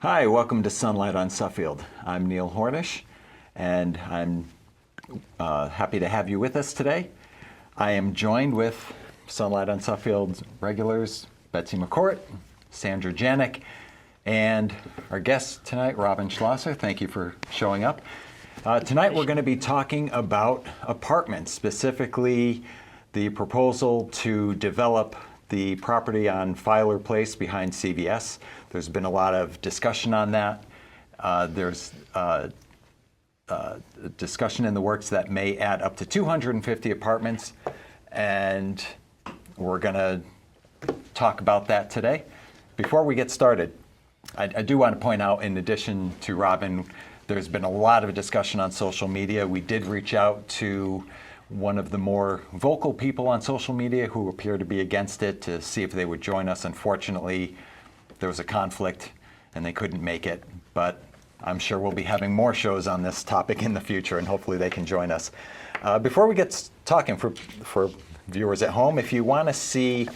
Hi, welcome to Sunlight on Suffield. I'm Neil Hornish, and I'm happy to have you with us today. I am joined with Sunlight on Suffield's regulars, Betsy McCourt, Sandra Janik, and our guest tonight, Robin Schlosser. Thank you for showing up. Tonight we're going to be talking about apartments, specifically the proposal to develop the property on Fflyer Place behind CVS. There's been a lot of discussion on that. There's discussion in the works that may add up to 250 apartments, and we're going to talk about that today. Before we get started, I do want to point out, in addition to Robin, there's been a lot of discussion on social media. We did reach out to one of the more vocal people on social media who appear to be against it to see if they would join us. Unfortunately, there was a conflict and they couldn't make it, but I'm sure we'll be having more shows on this topic in the future, and hopefully they can join us. Before we get talking, for viewers at home, if you want to see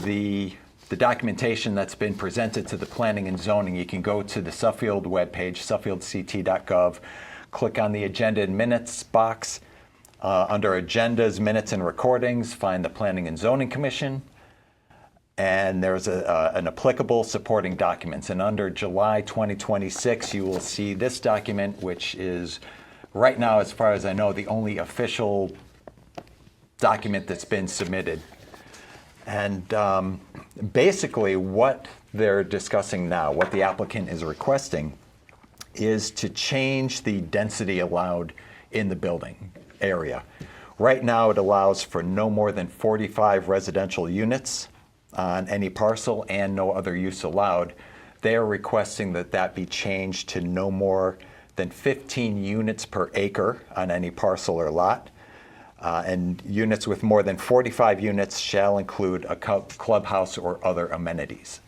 the documentation that's been presented to the Planning and Zoning, you can go to the Suffield webpage, suffieldct.gov, click on the Agenda and Minutes box. Under Agendas, Minutes, and Recordings, find the Planning and Zoning Commission, and there's an applicable supporting documents. And under July 2026, you will see this document, which is right now, as far as I know, the only official document that's been submitted. And basically what they're discussing now, what the applicant is requesting, is to change the density allowed in the building area. Right now it allows for no more than 45 residential units on any parcel and no other use allowed. They are requesting that that be changed to no more than 15 units per acre on any parcel or lot. And units with more than 45 units shall include a clubhouse or other amenities.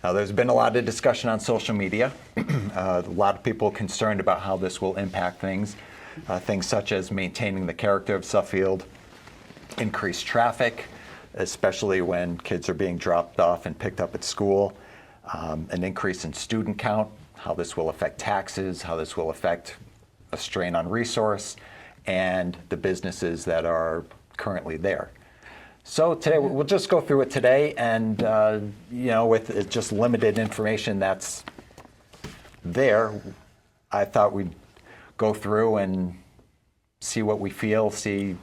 Now, there's been a lot of discussion on social media. A lot of people concerned about how this will impact things. Things such as maintaining the character of Suffield, increased traffic, especially when kids are being dropped off and picked up at school, an increase in student count, how this will affect taxes, how this will affect a strain on resource, and the businesses that are currently there. So today, we'll just go through it today, and with just limited information that's there, I thought we'd go through and see what we feel, see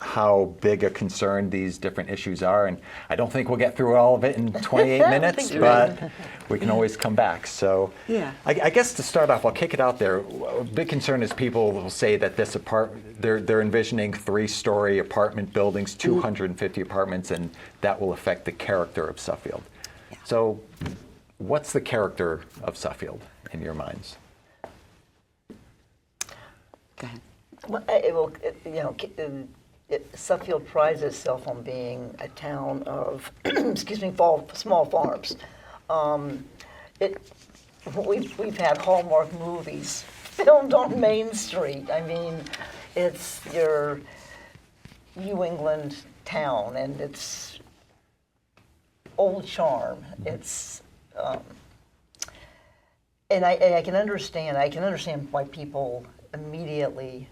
how big a concern these different issues are. And I don't think we'll get through all of it in 28 minutes, but we can always come back. So yeah. I guess to start off, I'll kick it out there. A big concern is people will say that this they're envisioning 3-story apartment buildings, 250 apartments, and that will affect the character of Suffield. Yeah. So what's the character of Suffield in your minds? Go ahead. Well, Suffield prides itself on being a town of, small farms. We've had Hallmark movies filmed on Main Street. I mean, it's your New England town, and it's old charm. It's and I can understand why people immediately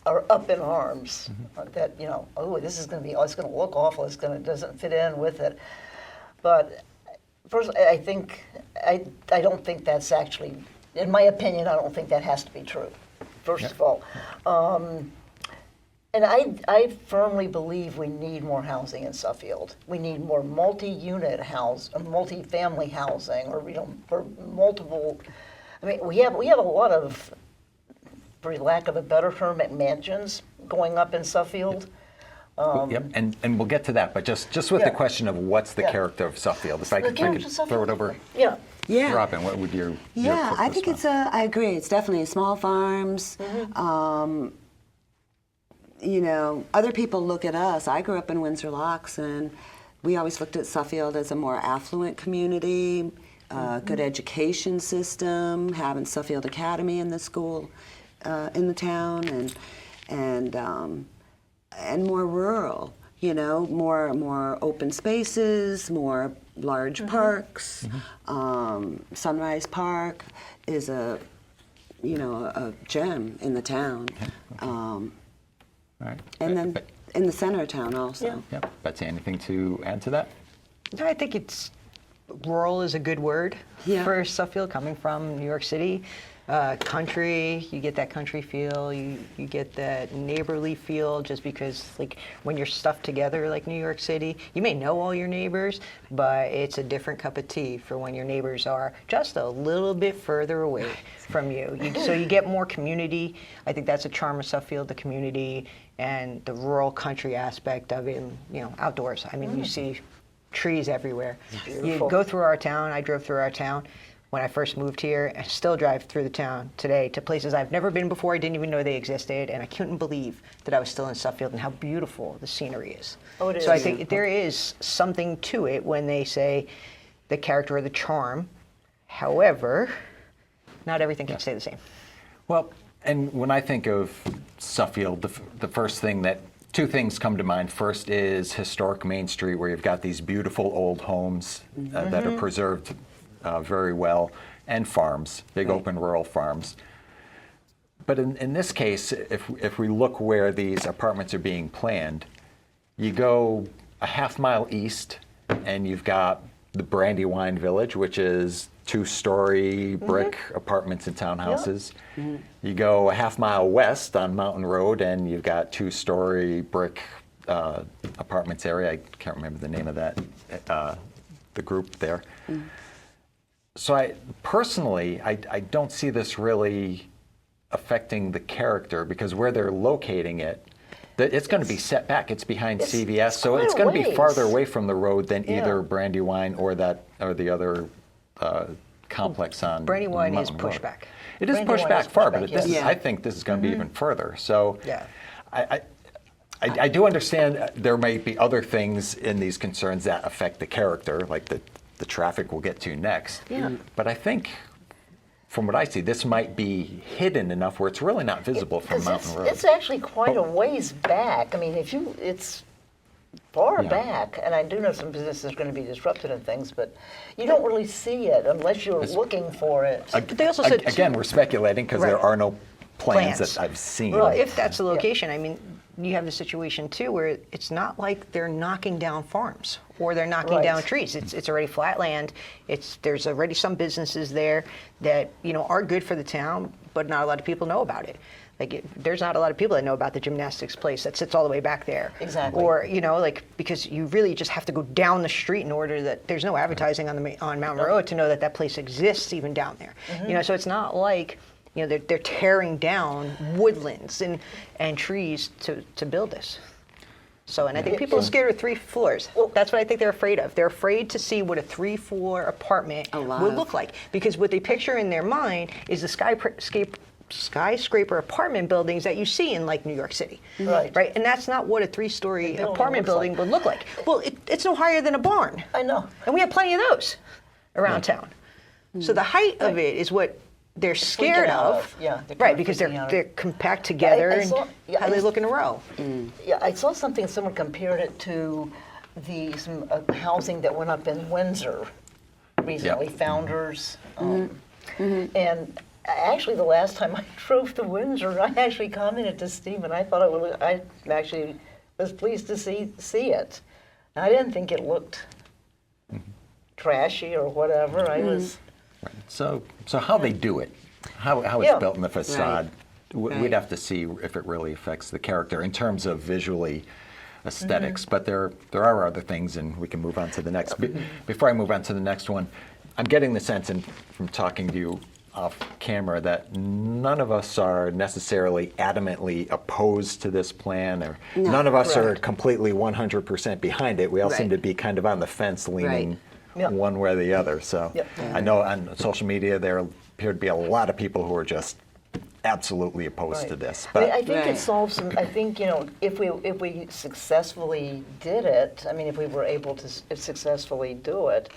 are up in arms that, this is going to be, it's going to look awful, it doesn't fit in with it. But first, I don't think that's actually, in my opinion, I don't think that has to be true, first of all. And I firmly believe we need more housing in Suffield. We need more multi-unit multi-family housing, or multiple. I mean, we have a lot of, for lack of a better term, mansions going up in Suffield. Yep, and we'll get to that, but just with the question of what's the character of Suffield, if I could throw it over. Yeah. Yeah. Robin, what would your I think I agree. It's definitely small farms. Other people look at us. I grew up in Windsor Locks, and we always looked at Suffield as a more affluent community, good education system, having Suffield Academy in the school, in the town, and more rural. You know, more open spaces, more large parks. Sunrise Park is a gem in the town. All right. And then in the center of town also. Yeah. Yep. Betsy, anything to add to that? I think it's rural is a good word Yeah. for Suffield, coming from New York City. Country, you get that country feel, you get that neighborly feel, just because like when you're stuffed together like New York City, you may know all your neighbors, but it's a different cup of tea for when your neighbors are just a little bit further away from you. So you get more community. I think that's a charm of Suffield, the community and the rural country aspect of it, outdoors. I mean, you see trees everywhere. You beautiful. go through our town, I drove through our town when I first moved here. I still drive through the town today to places I've never been before. I didn't even know they existed, and I couldn't believe that I was still in Suffield and how beautiful the scenery is. Oh, it So I is. think there is something to it when they say the character or the charm. However, not everything can stay the same. Well, and when I think of Suffield, the first thing two things come to mind. First is historic Main Street, where you've got these beautiful old homes that are preserved very well, and farms, big open rural farms. But in this case, if we look where these apartments are being planned, you go a half mile east and you've got the Brandywine Village, which is 2-story brick apartments and townhouses. You go a half mile west on Mountain Road and you've got 2-story brick apartments area. I can't remember the name of that, the group there. So I don't see this really affecting the character, because where they're locating it, it's going to be set back. It's behind CVS, so it's going to be farther away from the road than either Brandywine or the other complex on Brandywine is Mountain pushed Road. back. It is Brandywine pushed back is far, pushed but back, yes. I think this is going to be even further. So Yeah. I do understand there may be other things in these concerns that affect the character, like the traffic we'll get to next. Yeah. But I think, from what I see, this might be hidden enough where it's really not visible from 'Cause Mountain Road. it's actually quite a ways back. I mean, it's far Yeah. back, and I do know some businesses are going to be disrupted and things, but you don't really see it unless you're looking for it. But they also said Again, we're speculating because there Right. are no plans Plans. that I've seen. Right. if that's the location, I mean, you have the situation too where it's not like they're knocking down farms or they're knocking Right. down trees. It's already flat land. There's already some businesses there that are good for the town, but not a lot of people know about it. There's not a lot of people that know about the gymnastics place that sits all the way back there. Exactly. Or because you really just have to go down the street in order that there's no advertising on Mountain Road to know that place exists even down there. So it's not like they're tearing down woodlands and trees to build this. So, and I think people are scared of 3 floors. That's what I think they're afraid of. They're afraid to see what a 3-floor apartment would look like, because what they picture in their mind is the skyscraper apartment buildings that you see in like New York City. Right. And that's not what a 3-story building apartment looks building like. would look like. Well, it's no higher than a barn. I know. And we have plenty of those around town. So the height of it is what they're scared out of. of, yeah, they're kind Right, of because freaking out. they're compact together I and saw- yeah, how I they s- look in a row. Yeah, I saw something. Someone compared it to some housing that went up in Windsor recently, Founders, and actually the last time I drove to Windsor, I actually commented to Steve, and I thought I actually was pleased to see it. I didn't think it looked trashy or whatever. I was. So how they do it, how it's Yeah. built in the facade, Right. we'd have to see if it really affects the character in terms of visually aesthetics. But there are other things, and we can move on to the next. Before I move on to the next one, I'm getting the sense from talking to you off camera that none of us are necessarily adamantly opposed to this plan, or none of us are correct. completely 100% behind it. We all seem Right. to be kind of on the fence, leaning Right. Yeah. one way or the other. So Yep. I know on social media there appear to be a lot of people who are just absolutely opposed to this. I mean, But I think Right. it solves some. I think if we successfully did it, I mean, if we were able to successfully do it,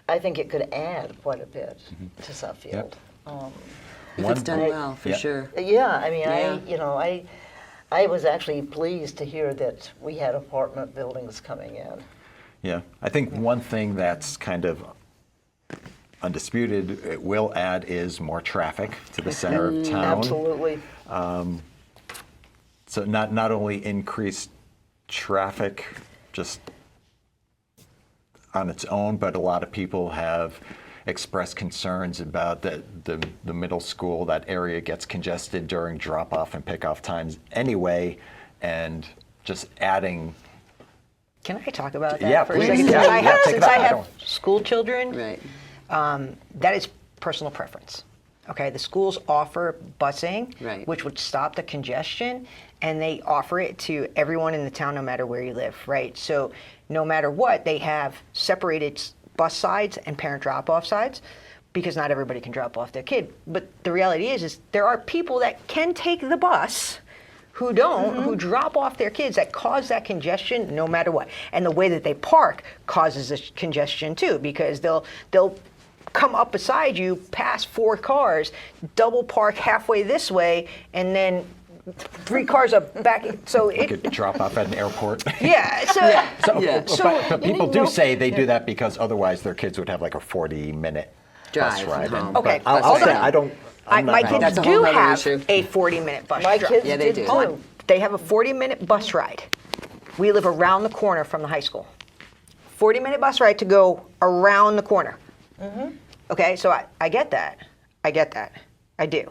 I think it could add quite a bit to Suffield. If it's done well, for Yeah. sure. Yeah, I mean, Yeah. I was actually pleased to hear that we had apartment buildings coming in. Yeah, I think one thing that's kind of undisputed, it will add is more traffic to the center of town. Absolutely. So not only increased traffic just on its own, but a lot of people have expressed concerns about the middle school. That area gets congested during drop-off and pick-off times anyway, and just adding. Can I talk about that Yeah, for a please. second? Yeah, yeah, take it Since up. I I have don't- school children, Right. that is personal preference. Okay, the schools offer busing, Right. which would stop the congestion, and they offer it to everyone in the town, no matter where you live, right? So no matter what, they have separated bus sides and parent drop-off sides, because not everybody can drop off their kid. But the reality is there are people that can take the bus who don't, who drop off their kids, that cause that congestion no matter what. And the way that they park causes this congestion too, because they'll come up beside you, past 4 cars, double park halfway this way, and then 3 cars up back. So You could drop off at an airport. yeah, so So, Yeah. but people do say they do that because otherwise their kids would have like a 40-minute bus Drive ride. home. Okay, I'll hold say on. I don't. I'm not my that kids That's a do whole other have issue. a 40-minute bus My drive. kids Yeah, they did do. Hold too. on. They have a 40-minute bus ride. We live around the corner from the high school. 40-minute bus ride to go around the corner. Okay, so I get that. I get that. I do.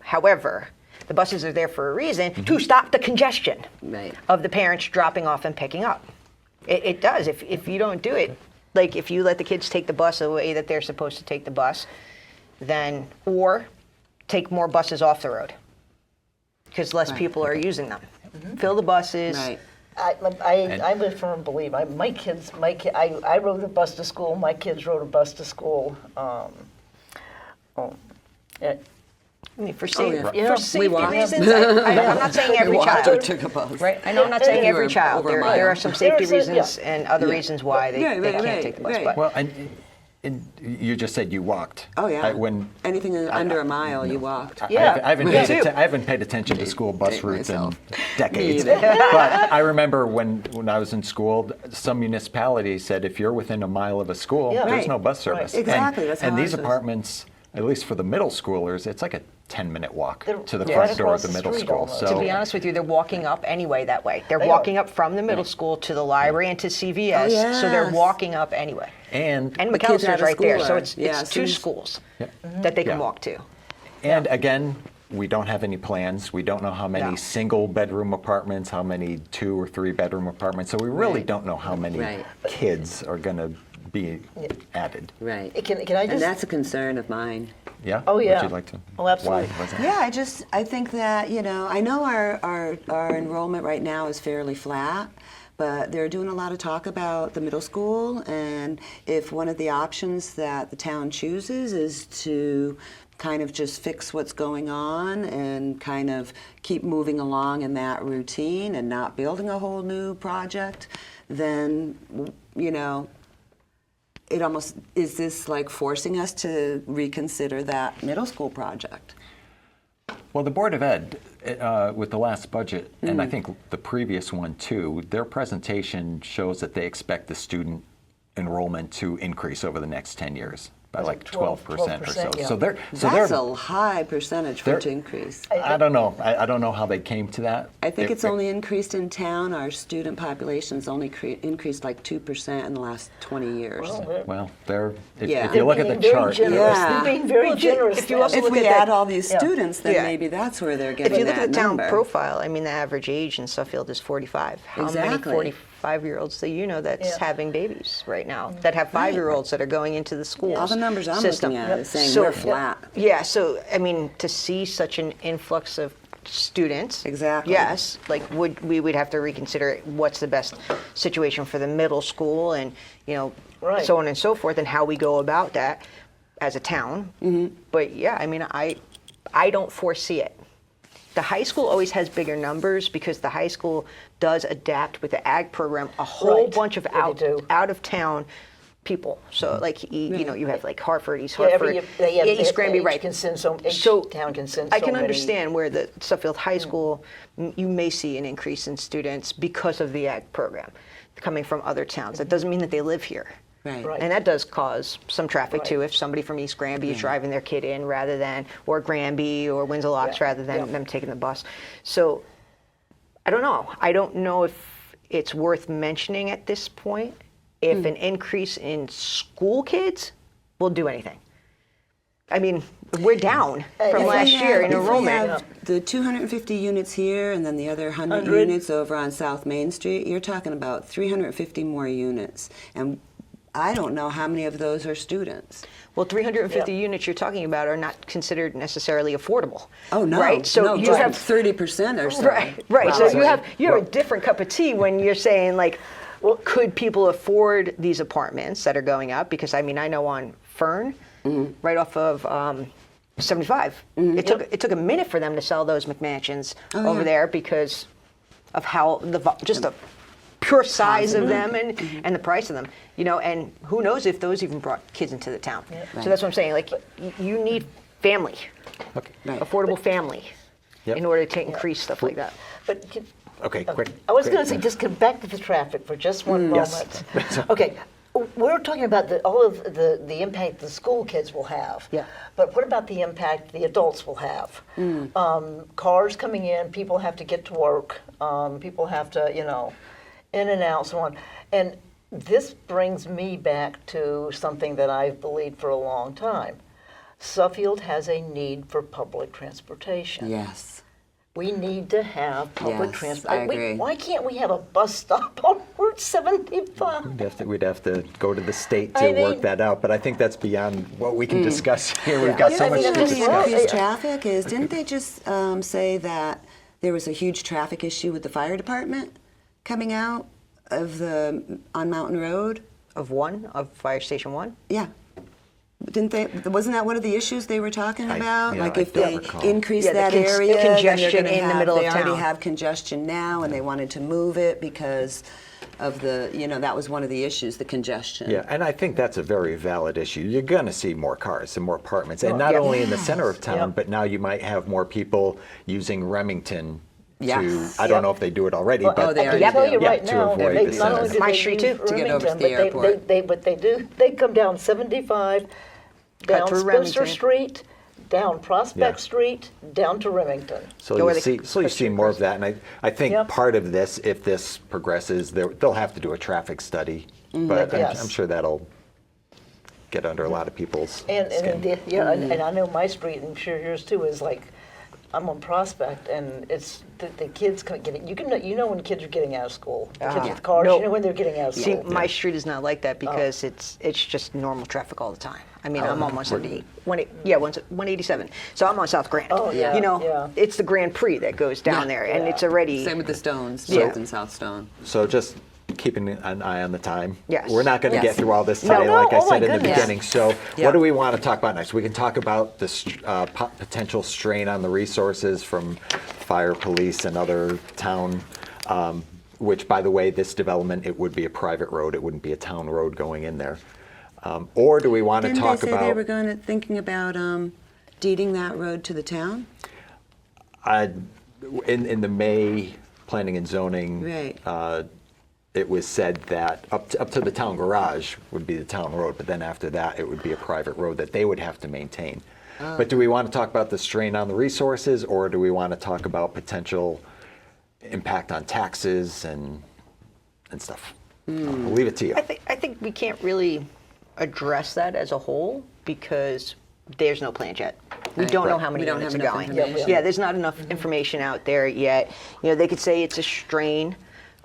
However, the buses are there for a reason to stop the congestion Right. of the parents dropping off and picking up. It does. If you don't do it, like if you let the kids take the bus the way that they're supposed to take the bus, then, or take more buses off the road because less people are using them. Fill the buses. Right. I'm a firm believer. I rode a bus to school. My kids rode a bus to school. I mean, for, yeah. Yeah, for we safety walked. reasons, I'm not saying every Walked or child. took a bus. Right? I know I'm not saying If you every were child. over a There are mile. some safety There's a- reasons yeah. and other Yeah. reasons why they, Right, they right, can't take the bus. right. But Well, and you just said you walked. Oh yeah. When Anything under a mile, you walked. Yeah. I haven't Me paid too. I haven't paid attention to school bus Date routes in myself. decades. Me either. But I remember when I was in school, some municipalities said if you're within a mile of a school, Yeah. there's Right. no bus service. Right. Exactly, that's And how these ours was. apartments, at least for the middle schoolers, it's like a 10-minute walk They're to the right front door of across the the middle street school. almost. So to be honest with you, they're walking up anyway that way. They're They walking are. up from the middle school to the library and to CVS. So they're yes. walking up anyway. and And The kids out McAllister's of right there. school So are- it's yeah, two since- schools that they can Yeah. walk to. And again, we don't have any plans. We don't know how many No. single-bedroom apartments, how many 2- or 3-bedroom apartments. So we really Right. don't know how many Right. kids are going to be added. Right. Can I just? And that's a concern of mine. Yeah? Oh, yeah. Would you like to? Oh, absolutely. Why was that? Yeah, I think that, I know our enrollment right now is fairly flat, but they're doing a lot of talk about the middle school, and if one of the options that the town chooses is to kind of just fix what's going on and kind of keep moving along in that routine and not building a whole new project, then, it almost, is this like forcing us to reconsider that middle school project? Well, the Board of Ed, with the last budget, and I think the previous one too, their presentation shows that they expect the student enrollment to increase over the next 10 years by like 12% or so. 12%, yeah. So they're That's a high percentage for it to they're- increase. I don't know. I don't know how they came to that. I think It- it's only increased in town. Our student population's only increased like 2% in the last 20 years. Well, they're Yeah. if you look at the They're being chart. very generous. Yeah. They're being very Well, if you- generous. if you now. also If look we at add that- all these Yeah. students, then Yeah. maybe that's where they're getting If you look that at the town number. profile, I mean, the average age in Suffield is 45. How many Exactly. 45-year-olds that that's Yeah. having babies right now, that have 5-year-olds that are going into the school All the numbers I'm system? looking at is saying So- we're flat. Yeah, so, I mean, to see such an influx of students. Exactly. Yes, like we would have to reconsider what's the best situation for the middle school and, Right. so on and so forth, and how we go about that as a town. But yeah, I mean, I don't foresee it. The high school always has bigger numbers because the high school does adapt with the ag program a whole Right. bunch of Yeah, they do. out of town people. So like you know, you have like Hartford, East Yeah, Hartford, East Granby, each right? can send each town can send so I can many. understand where the Suffield High School, you may see an increase in students because of the ag program coming from other towns. That doesn't mean that they live here. Right. Right. And that does cause some traffic too, Right. if somebody from East Granby is driving their kid in rather than, or Granby or Windsor Locks Yeah. rather than Yeah. them taking the bus. So I don't know. I don't know if it's worth mentioning at this point if an increase in school kids will do anything. I mean, we're down from If we last year in have- if we enrollment. have the 250 units here and then the other 100 100. units over on South Main Street, you're talking about 350 more units. And I don't know how many of those are students. Well, 350 Yeah. units you're talking about are not considered necessarily affordable. Oh, no. Right? So no, you just have 30% or so. Right. So you have Well- a different cup of tea when you're saying like, well, could people afford these apartments that are going up? Because I mean, I know on Fern, right off of 75, it took a minute for them to sell those McMansions over yeah. there because of how just the pure size of them and the price of them, you know, and who knows if those even brought kids into the town. So that's what I'm saying. Like, you need family, Okay. Right. affordable family, Yep. in order to increase stuff like that. But Okay, quick. I was quick. going to say, just come back to the traffic for just one moment. Yes. Okay, we're talking about all of the impact the school kids will have. Yeah. But what about the impact the adults will have? Cars coming in, people have to get to work, people have to, you know, in and out, so on. And this brings me back to something that I've believed for a long time. Suffield has a need for public transportation. Yes. We need to have public Yes, transport. I agree. Why can't we have a bus stop on Route 75? We'd have to go to the state to I mean- work that out, but I think that's beyond what we can discuss here. We've got Yeah, so I much mean, to it's The discuss. Yeah. increased traffic is, didn't they just say that there was a huge traffic issue with the fire department coming out on Mountain Road? Of Fire Station 1? Yeah. Didn't they? Wasn't that one of the issues they were talking about? yeah, Like I if don't they recall. increase Yeah, the that cons- area, then they're congestion gonna in the have- middle of they already town. have congestion now, and they wanted to move it because of that was one of the issues, the congestion. Yeah, and I think that's a very valid issue. You're going to see more cars and more apartments, and not yeah. only in the center of town, Yeah. but now you might have more people using Remington to, Yes. I don't Yep. know if they do it already, Oh, but they I already can tell do. you right to now, avoid they the not only center. do My they street use too, to get over to Remington, the but airport. what they do, they come down 75, down through Spencer Remington. Street, down Prospect Yeah. Street, down to Remington. So Go where you the- see more of that, and I think Yep. part of this, if this progresses, they'll have to do a traffic study, but Yes. I'm sure that'll get under a lot of people's And skin. and I know my street, and I'm sure yours too, is like, I'm on Prospect, and it's the kids getting. You know when kids are getting out of school. The kids with cars, No. you know when they're getting out of See, school. my street is not like that because it's just normal traffic all the time. I mean, I'm almost on 187. So I'm on South Grand. Oh, yeah, You know, yeah. it's the Grand Prix that goes down there, and it's already. Same with the Stones, Yeah. North and South Stone. So just keeping an eye on the time. Yes. We're not going to Yes. get through all this No. today, No, like I oh my said in the goodness. beginning. So Yeah. what do we want to talk about next? We can talk about the potential strain on the resources from fire, police, and other town, which, by the way, this development, it would be a private road. It wouldn't be a town road going in there. Or do we want to Didn't talk they say they about... were thinking about deeding that road to the town? In the May planning and zoning, Right. it was said that up to the town garage would be the town road, but then after that, it would be a private road that they would have to maintain. But do we want to talk about the strain on the resources, or do we want to talk about impact on taxes and stuff? I'll leave it to you. I think we can't really address that as a whole because there's no plan yet. We Right. don't know Right. how many We don't units have are enough going. information. Yeah, there's not enough information out there yet. You know, they could say it's a strain,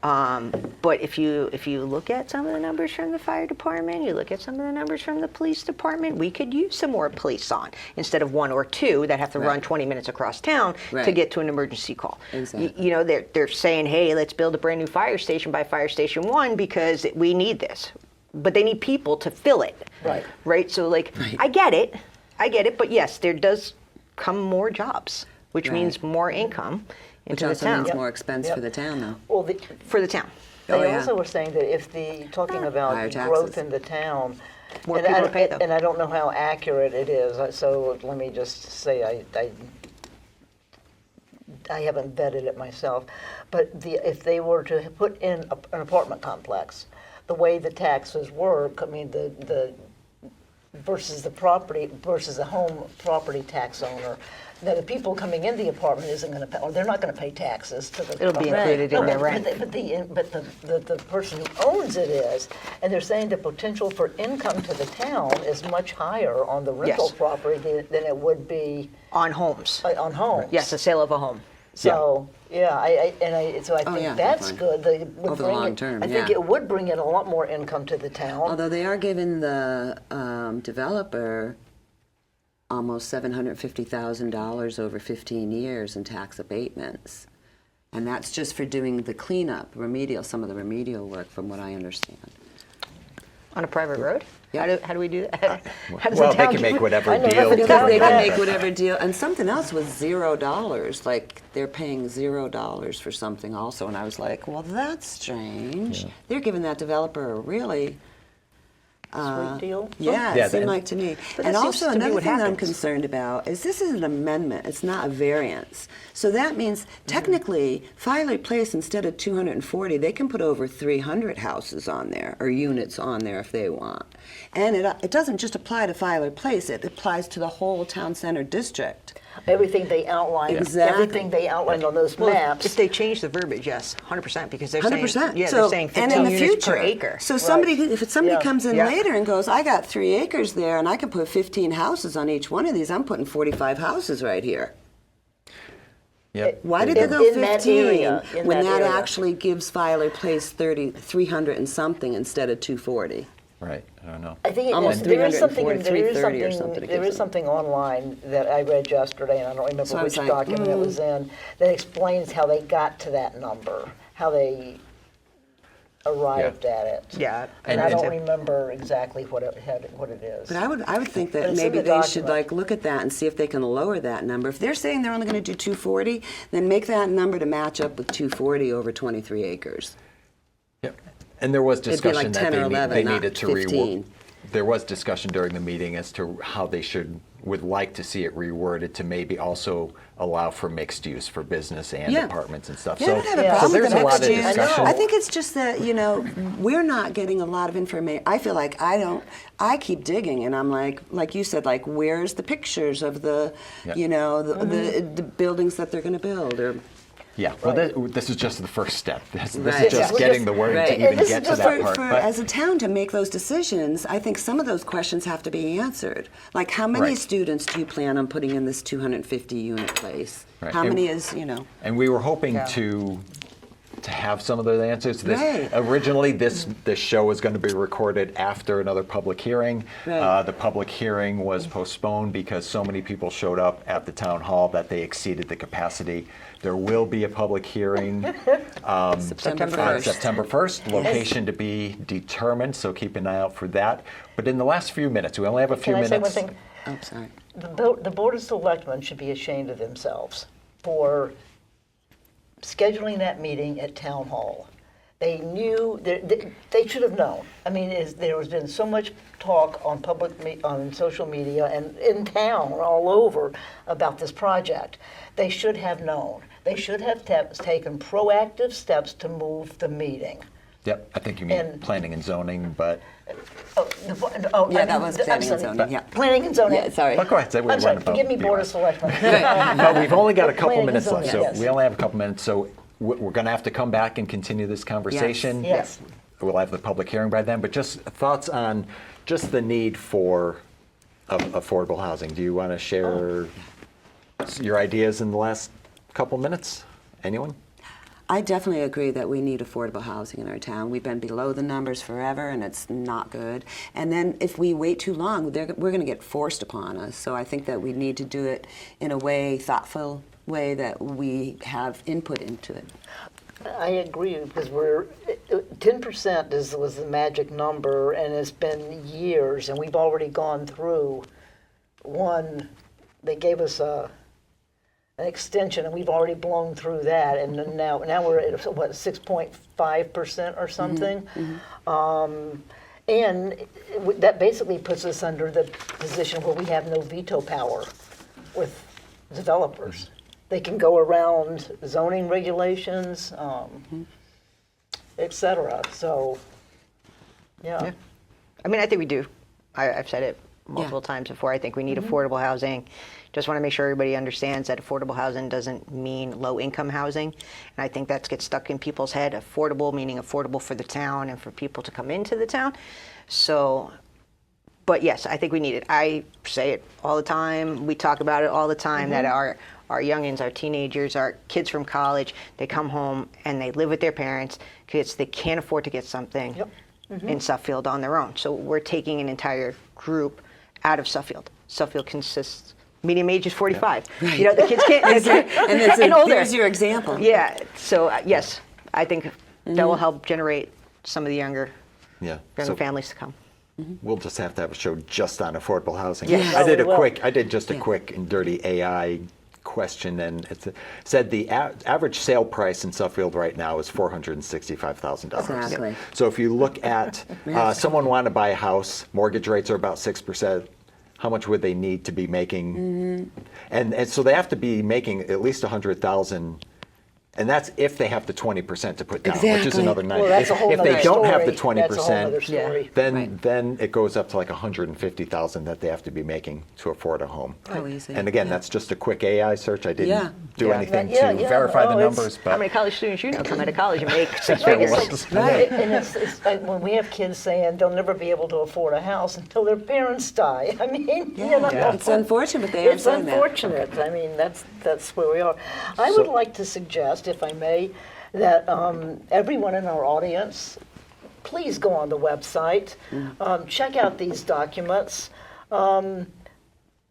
but if you look at some of the numbers from the fire department, you look at some of the numbers from the police department, we could use some more police on instead of one or two that have to run Right. 20 minutes across town to Right. get to an emergency call. Exactly. You know, they're saying, hey, let's build a brand new fire station by Fire Station 1 because we need this. But they need people to fill it. Right. Right? So, like, Right. I get it, but yes, there does come more jobs, which Right. means more income Which into the also town. means more expense Yep. for the town, though. Well, For the town. Oh, They yeah. also were saying that if talking about Higher growth taxes. in the town, More and people I, to pay them. and I don't know how accurate it is, so let me just say I haven't vetted it myself, but if they were to put in an apartment complex, the way the taxes work, I mean, the versus the property versus the home property tax owner, that the people coming in the apartment isn't going to pay, or they're not going to pay taxes to the. It'll be included in their rent. But the person who owns it is, and they're saying the potential for income to the town is much higher on the rental Yes. property than it would be On homes. on homes. Yes, the sale of a home. So I think yeah, that's definitely. good. They would Over the bring long it- term, I think yeah. it would bring in a lot more income to the town. Although they are giving the developer almost $750,000 over 15 years in tax abatements. And that's just for doing the cleanup, some of the remedial work, from what I understand. On a private road? Yeah. How do we do that? How does Well, the they town can do make it? whatever I know deal. nothing Because about they can that. make whatever deal, and something else was $0. Like they're paying $0 for something also, and I was like, well, that's strange. They're giving that developer a really Sweet deal. Yeah, Yeah, it seemed and- like to me. But And that seems also to be another what thing that I'm happens. concerned about is this is an amendment. It's not a variance. So that means technically, Fflyer Place, instead of 240, they can put over 300 houses on there or units on there if they want. And it doesn't just apply to Fflyer Place. It applies to the whole town center district. Everything they outlined, Exactly. everything they outlined on those Well, maps. if they change the verbiage, yes, 100%, because they're 100%. saying, yeah, So, they're saying and 15 in the units future, per acre. So somebody, if somebody Yeah. comes in Yeah. later and goes, I got 3 acres there and I can put 15 houses on each one of these, I'm putting 45 houses right here. Yep. Why did they In- go in that 15 area, in when that that area. actually gives Fflyer Place 300 and something instead of 240? Right. I don't know. I think Almost there is something. 340, There is 330 or something. something it There gives is them. something online that I read yesterday, and I don't remember So I was which like, document it was in, that explains how they got to that number, how they arrived at it. Yeah, and and I don't to- remember exactly what it is. But I would think But that it's in maybe the they should document. look at that and see if they can lower that number. If they're saying they're only going to do 240, then make that number to match up with 240 over 23 acres. Yep. And there was It'd be discussion like that 10 or 11, they not needed to 15. There was discussion during the meeting as to how they would like to see it reworded to maybe also allow for mixed use for business and Yeah. apartments and stuff. Yeah, I don't have a Yeah. problem so with there's the a lot mixed of use. discussion. I think it's just that, we're not getting a lot of information. I feel like I keep digging and I'm like you said, like, where's the pictures of the, Yeah. the buildings that they're going to build or. Yeah, well, this is just the first step. This Right. is just Yeah. getting the word Right. to And even this is get to just that part. For, But as a town to make those decisions, I think some of those questions have to be answered. Like, how many Right. students do you plan on putting in this 250 unit place? Right. How And- many is, And we were hoping Yeah. to have some of those answers. Right. Originally, this show was going to be recorded after another public hearing. Right. The public hearing was postponed because so many people showed up at the town hall that they exceeded the capacity. There will be a public hearing September on 1st. September 1st. Location to be determined, so keep an eye out for that. But in the last few minutes, we only have a few Can I say minutes. one thing? Oh, sorry. The Board of Selectmen should be ashamed of themselves for scheduling that meeting at Town Hall. They knew, they should have known. I mean, there has been so much talk on on social media and in town, all over, about this project. They should have known. They should have taken proactive steps to move the meeting. Yep, I think you mean And- planning and zoning, but Yeah, that was planning and zoning, yeah. Planning and zoning. Yeah, sorry. but go ahead. Say what I'm you sorry, want about forgive me, Board of BOS. Selectmen. But we've only got a couple Planning and minutes left, zoning, so yes. we only have a couple minutes. So we're going to have to come back and continue this conversation. Yes. We'll have the public hearing by then. But just thoughts on just the need for affordable housing. Do you want to share your ideas in the last couple minutes? Anyone? I definitely agree that we need affordable housing in our town. We've been below the numbers forever, and it's not good. And then if we wait too long, we're going to get forced upon us. So I think that we need to do it in a way, thoughtful way, that we have input into it. I agree, because 10% was the magic number, and it's been years, and we've already gone through one. They gave us an extension, and we've already blown through that, and then now we're at what 6.5% or something, and that basically puts us under the position where we have no veto power with developers. They can go around zoning regulations, et cetera. So, yeah. I mean, I think we do. I've said it multiple times before. I think we need affordable housing. Just want to make sure everybody understands that affordable housing doesn't mean low-income housing. And I think that gets stuck in people's head. Affordable meaning affordable for the town and for people to come into the town. So, but yes, I think we need it. I say it all the time. We talk about it all the time, that our youngins, our teenagers, our kids from college, they come home and they live with their parents because they can't afford to get something in Suffield on their own. So we're taking an entire group out of Suffield. Suffield consists, medium age is 45. Right. You know, the kids can't, and older. There's your example. Yeah, so yes, I think that will help generate some of the younger families to come. We'll just have to have a show just on affordable housing. Yes. I did we will. I did just a quick and dirty AI question, and it said the average sale price in Suffield right now is $465,000. Exactly. So if you look at someone want to buy a house, mortgage rates are about 6%. How much would they need to be making? And so they have to be making at least $100,000. And that's if they have the 20% to put down, which is Exactly. another nice. Well, that's a whole if nother they don't have the story. That's a whole nother 20%, story. then it goes up to like $150,000 that they have to be making to afford a home. How easy. And again, that's just a quick AI search. I didn't do anything Yeah, to yeah. verify Oh, the it's- numbers, How but many college students you know come out of college and make six figures? Right. And it's like when we have kids saying they'll never be able to afford a house until their parents die. I mean, you know. It's unfortunate, but they are It's saying that. unfortunate. I mean, that's where we are. I would like to suggest, if I may, that everyone in our audience, please go on the website, check out these documents,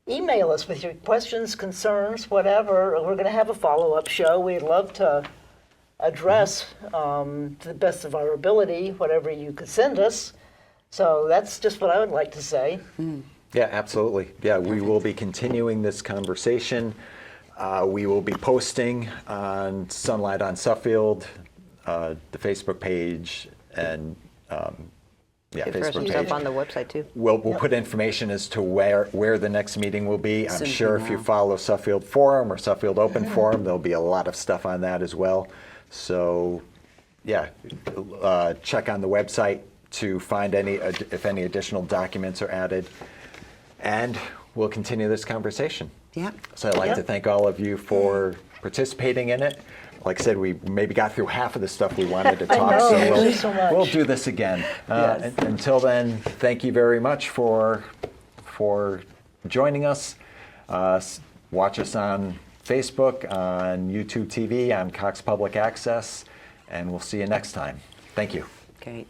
email us with your questions, concerns, whatever. We're going to have a follow-up show. We'd love to address, to the best of our ability, whatever you could send us. So that's just what I would like to say. yeah, absolutely. Yeah, we will be continuing this conversation. We will be posting on Sunlight on Suffield, the Facebook page, and Good for us Facebook to page. up on the website too. We'll put information as to where the next meeting will be. I'm Soon sure from if you now. follow Suffield Forum or Suffield Open Forum, there'll be a lot of stuff on that as well. So, yeah, check on the website to find if any additional documents are added, and we'll continue this conversation. Yeah. So I'd like Yeah. to thank all of you for participating in it. Like I said, we maybe got through half of the stuff we wanted to talk, know, so thank we'll, you so much. we'll do this again. Yes. Until then, thank you very much for joining us. Watch us on Facebook, on YouTube TV, on Cox Public Access, and we'll see you next time. Thank you. Great.